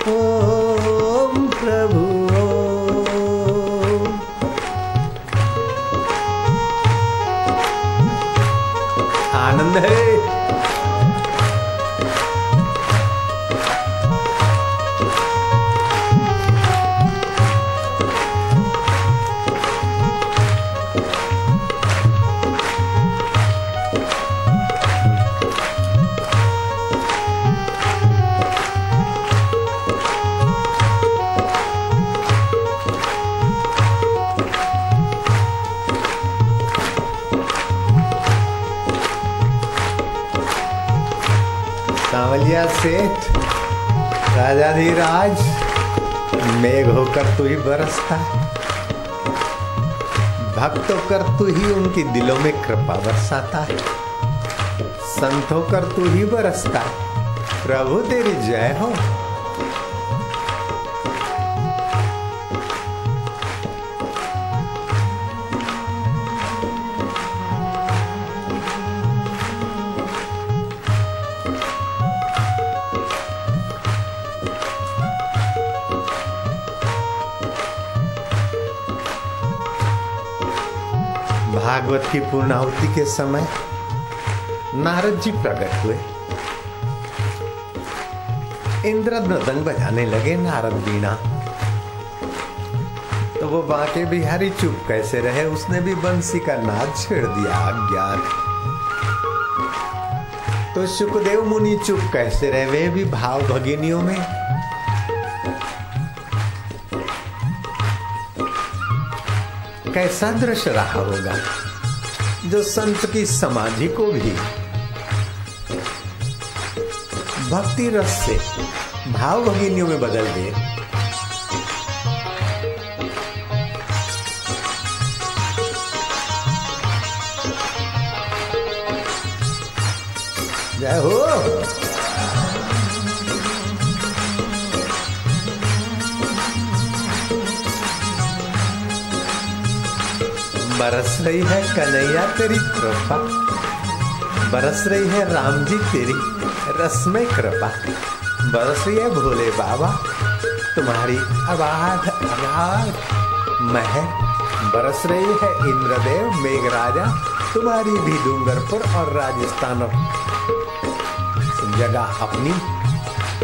ओम प्रभु ओम। आनंद है। सांवलिया सेठ, राजाधिराज, मेघ होकर तू ही बरसता, भक्त होकर तू ही उनकी दिलों में कृपा बरसाता है, संत होकर तू ही बरसता, प्रभु तेरी जय हो। भागवत की पूर्णाहुति के समय नारद जी प्रकट हुए। इंद्र मृदंग बजाने लगे, नारद बीना। तो वो बांके बिहारी चुप कैसे रहे, उसने भी बंसी का नाद छेड़ दिया अज्ञात। तो शुकदेव मुनि चुप कैसे रहे, वे भी भाव भगिनियों में। कैसा दृश्य रहा होगा जो संत की समाधि को भी भक्ति रस से भाव भगिनियों में बदल दे। जय हो। बरस रही है कन्हैया तेरी कृपा, बरस रही है राम जी तेरी रस में कृपा, बरस रही है भोले बाबा तुम्हारी अबाध अगाध महर, बरस रही है इंद्रदेव मेघराजा तुम्हारी भी डूंगरपुर और राजस्थान और जगह अपनी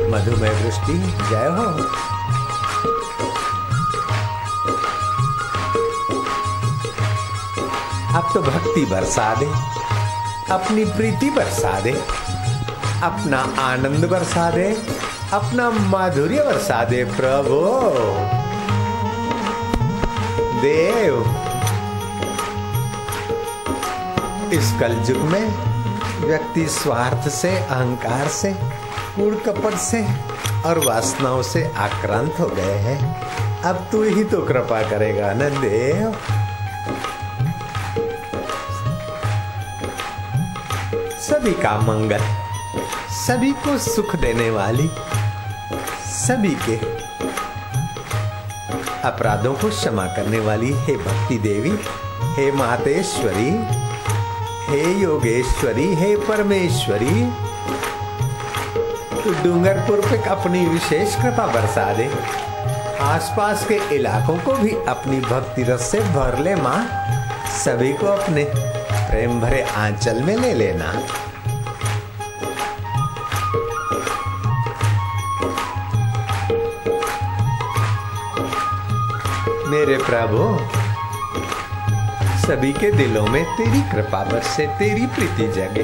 मधुमय वृष्टि। जय हो। अब तो भक्ति बरसा दे, अपनी प्रीति बरसा दे, अपना आनंद बरसा दे, अपना माधुर्य बरसा दे प्रभु देव। इस कलयुग में व्यक्ति स्वार्थ से, अहंकार से, कूड़ कपट से और वासनाओं से आक्रांत हो गए हैं। अब तू ही तो कृपा करेगा न देव। सभी का मंगल, सभी को सुख देने वाली, सभी के अपराधों को क्षमा करने वाली हे भक्ति देवी, हे मातेश्वरी, हे योगेश्वरी, हे परमेश्वरी, तू डूंगरपुर पे अपनी विशेष कृपा बरसा दे। आसपास के इलाकों को भी अपनी भक्ति रस से भर ले माँ। सभी को अपने प्रेम भरे आंचल में ले लेना। मेरे प्रभु, सभी के दिलों में तेरी कृपा बरसे, तेरी प्रीति जगे,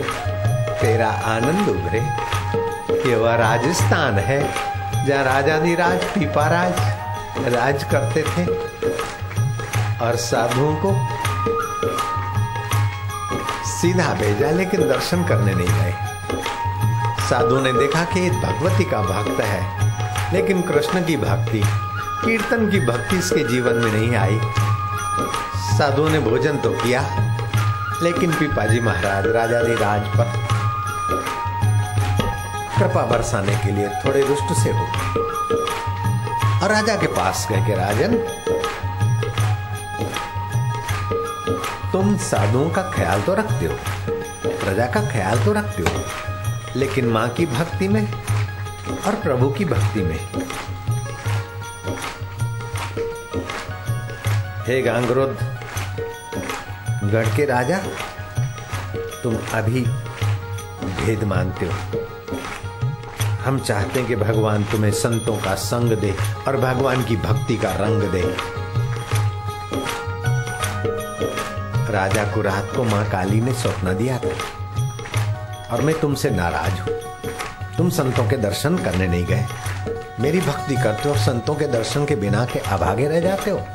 तेरा आनंद उभरे। ये वह राजस्थान है जहाँ राजाधिराज पीपाराज राज करते थे और साधुओं को सीधा भेजा, लेकिन दर्शन करने नहीं गए। साधु ने देखा कि ये भगवती का भक्त है, लेकिन कृष्ण की भक्ति, कीर्तन की भक्ति इसके जीवन में नहीं आई। साधु ने भोजन तो किया, लेकिन पीपाजी महाराज राजाधिराज पर कृपा बरसाने के लिए थोड़े रुष्ट से हो और राजा के पास गए कि राजन, तुम साधुओं का ख्याल तो रखते हो, प्रजा का ख्याल तो रखते हो, लेकिन माँ की भक्ति में और प्रभु की भक्ति में हे गांगरोध गढ़ के राजा, तुम अभी भेद मानते हो। हम चाहते हैं कि भगवान तुम्हें संतों का संग दे और भगवान की भक्ति का रंग दे। राजा को रात को मां काली ने स्वप्न दिया था और मैं तुमसे नाराज हूं। तुम संतों के दर्शन करने नहीं गए, मेरी भक्ति करते हो, संतों के दर्शन के बिना के अभागे रह जाते हो।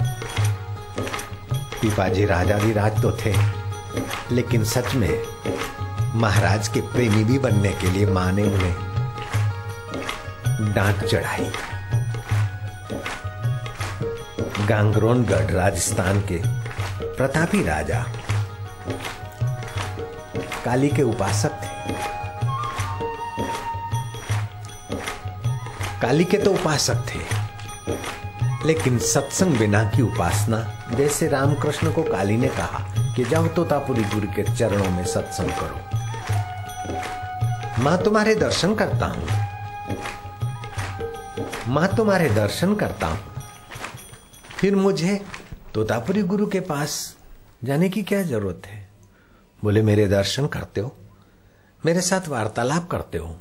पीपाजी राजाधिराज तो थे, लेकिन सच में महाराज के प्रेमी भी बनने के लिए मां ने उन्हें डांट चढ़ाई। गांगरोनगढ़ राजस्थान के प्रतापी राजा काली के उपासक थे। काली के तो उपासक थे, लेकिन सत्संग बिना की उपासना, जैसे रामकृष्ण को काली ने कहा कि जाओ तोतापुरी गुरु के चरणों में सत्संग करो। मां तुम्हारे दर्शन करता हूं, मां तुम्हारे दर्शन करता हूं, फिर मुझे तोतापुरी गुरु के पास जाने की क्या जरूरत है। बोले मेरे दर्शन करते हो, मेरे साथ वार्तालाप करते हो,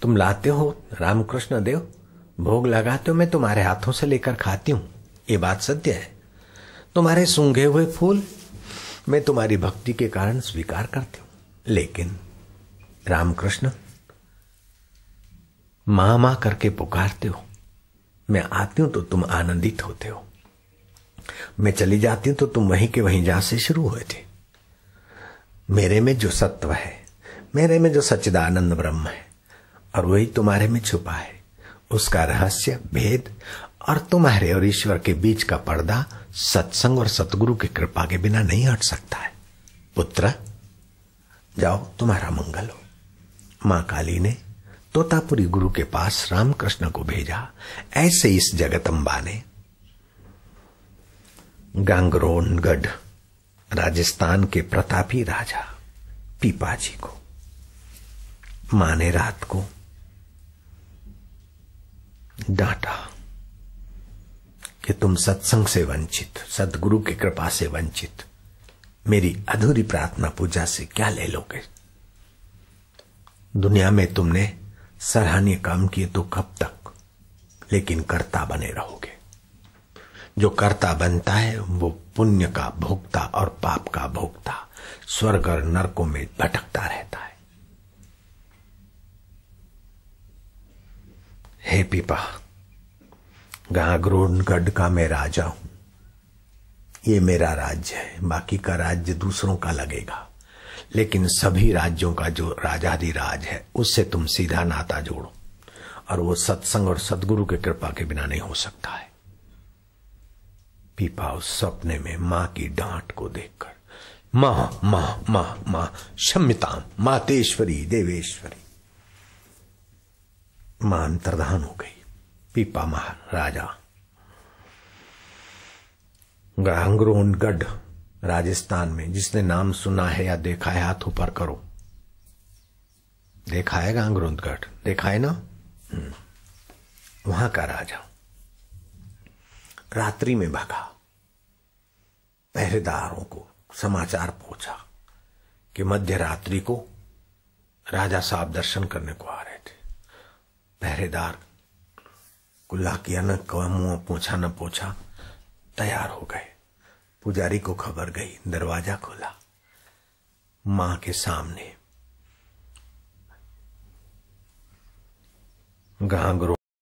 तुम लाते हो रामकृष्ण देव, भोग लगाते हो, मैं तुम्हारे हाथों से लेकर खाती हूं, ये बात सत्य है। तुम्हारे सूंघे हुए फूल मैं तुम्हारी भक्ति के कारण स्वीकार करती हूं, लेकिन रामकृष्ण मां मां करके पुकारते हो, मैं आती हूं तो तुम आनंदित होते हो, मैं चली जाती हूं तो तुम वहीं के वहीं जहां से शुरू हुए थे। मेरे में जो सत्व है, मेरे में जो सच्चिदानंद ब्रह्म है, और वही तुम्हारे में छुपा है, उसका रहस्य भेद और तुम्हारे और ईश्वर के बीच का पर्दा सत्संग और सतगुरु की कृपा के बिना नहीं हट सकता है। पुत्र जाओ, तुम्हारा मंगल हो। मां काली ने तोतापुरी गुरु के पास रामकृष्ण को भेजा। ऐसे इस जगदम्बा ने गांगरोनगढ़ राजस्थान के प्रतापी राजा पीपाजी को, मां ने रात को डांटा कि तुम सत्संग से वंचित, सदगुरु की कृपा से वंचित, मेरी अधूरी प्रार्थना पूजा से क्या ले लोगे। दुनिया में तुमने सराहनीय काम किए तो कब तक, लेकिन कर्ता बने रहोगे। जो कर्ता बनता है वो पुण्य का भोक्ता और पाप का भोक्ता स्वर्ग और नरकों में भटकता रहता है। हे पीपा, गांगरोनगढ़ का मैं राजा हूं, ये मेरा राज्य है, बाकी का राज्य दूसरों का लगेगा, लेकिन सभी राज्यों का जो राजाधिराज है उससे तुम सीधा नाता जोड़ो, और वो सत्संग और सदगुरु की कृपा के बिना नहीं हो सकता है। पीपा उस सपने में मां की डांट को देखकर मां मां मां मां क्षम्यताम मातेश्वरी देवेश्वरी, मां अंतर्धान हो गई। पीपा महाराजा गांगरोनगढ़ राजस्थान में, जिसने नाम सुना है या देखा है हाथ ऊपर करो। देखा है गांगरोनगढ़, देखा है ना। वहां का राजा रात्रि में भागा, पहरेदारों को समाचार पहुंचा कि मध्य रात्रि को राजा साहब दर्शन करने को आ रहे थे। पहरेदार कुल्ला किया न मुंह पूछा न पूछा, तैयार हो गए। पुजारी को खबर गई, दरवाजा खोला, मां के सामने गांगरो